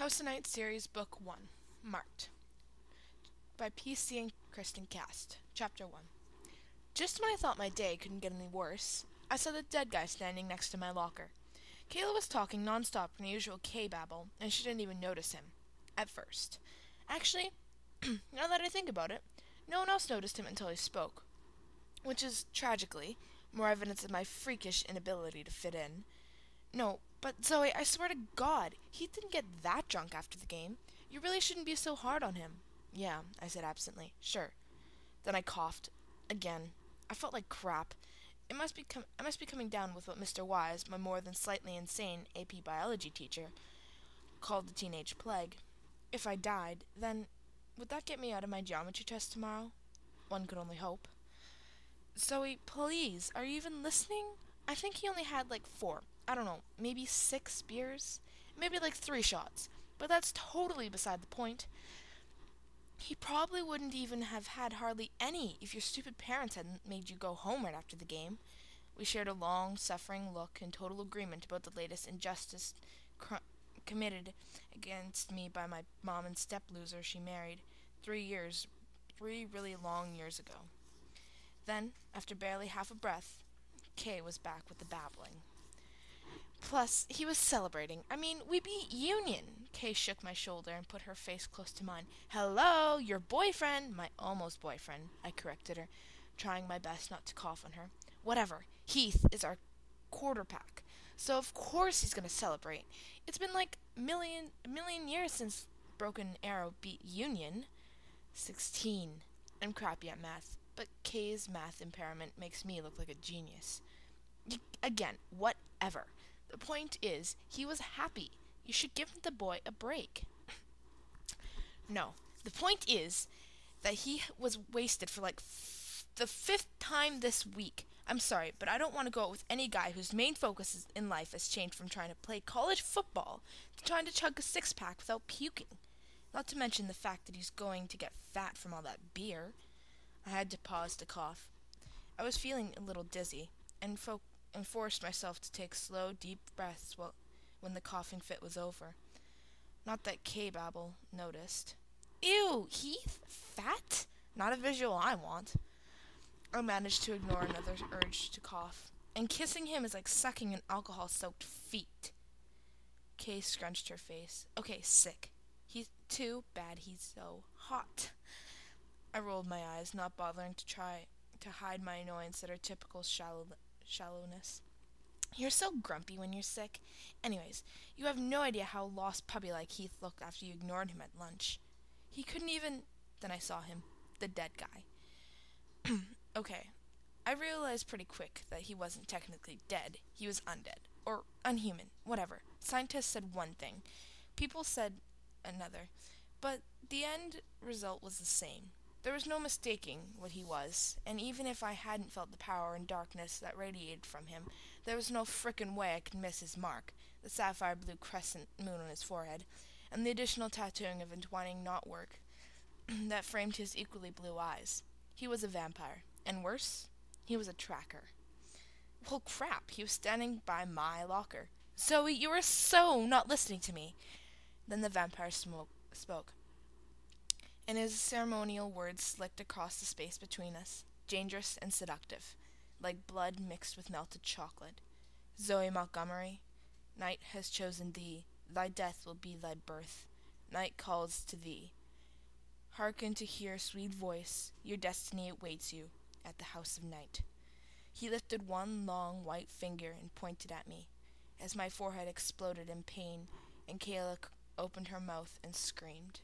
House of Night Series, Book 1, Marked, by PC and Kristen Cast, Chapter 1. Just when I thought my day couldn't get any worse, I saw the dead guy standing next to my locker. Kayla was talking nonstop in her usual K-babble, and she didn't even notice him. At first. Actually, now that I think about it, no one else noticed him until he spoke. Which is, tragically, more evidence of my freakish inability to fit in. No, but Zoe, I swear to God, he didn't get that drunk after the game. You really shouldn't be so hard on him. Yeah, I said absently. Sure. Then I coughed. Again. I felt like crap. I must be coming down with what Mr. Wise, my more than slightly insane AP biology teacher, called the teenage plague. If I died, then would that get me out of my geometry test tomorrow? One could only hope. Zoe, please, are you even listening? I think he only had like 4. I don't know, maybe 6 beers? Maybe like 3 shots. But that's totally beside the point. He probably wouldn't even have had hardly any if your stupid parents hadn't made you go home right after the game. We shared a long, suffering look in total agreement about the latest injustice committed against me by my mom and step-loser she married 3 really long years ago. Then, after barely half a breath, Kay was back with the babbling. Plus, he was celebrating. I mean, we beat Union. Kay shook my shoulder and put her face close to mine. Hello, your boyfriend. My almost boyfriend, I corrected her, trying my best not to cough on her. Whatever. Heath is our quarterback. So of course he's gonna celebrate. It's been like a million years since Broken Arrow beat Union. 16. I'm crappy at math, but Kay's math impairment makes me look like a genius. Again, whatever. The point is, he was happy. You should give the boy a break. No, the point is that he was wasted for like the 5th time this week. I'm sorry, but I don't want to go out with any guy whose main focus in life has changed from trying to play college football to trying to chug a 6-pack without puking. Not to mention the fact that he's going to get fat from all that beer. I had to pause to cough. I was feeling a little dizzy, and forced myself to take slow, deep breaths when the coughing fit was over. Not that K-babble noticed. Ew, Heath? Fat? Not a visual I want. I managed to ignore another urge to cough, and kissing him is like sucking an alcohol-soaked feet. Kay scrunched her face. Okay, sick. He's too bad he's so hot. I rolled my eyes, not bothering to try to hide my annoyance at her typical shallowness. You're so grumpy when you're sick. Anyways, you have no idea how lost puppy-like Heath looked after you ignored him at lunch. He couldn't even... Then I saw him. The dead guy. Okay. I realized pretty quick that he wasn't technically dead. He was undead. Or unhuman. Whatever. Scientists said one thing. People said another. But the end result was the same. There was no mistaking what he was, and even if I hadn't felt the power and darkness that radiated from him, there was no frickin' way I could miss his mark, the sapphire blue crescent moon on his forehead, and the additional tattooing of entwining knotwork that framed his equally blue eyes. He was a vampire, and worse, he was a tracker. Well, crap, he was standing by my locker. Zoe, you are so not listening to me. Then the vampire spoke. And his ceremonial words slicked across the space between us, dangerous and seductive, like blood mixed with melted chocolate. Zoe Montgomery, night has chosen thee. Thy death will be thy birth. Night calls to thee. Hearken to hear sweet voice. Your destiny awaits you at the house of night. He lifted one long white finger and pointed at me, as my forehead exploded in pain, and Kayla opened her mouth and screamed.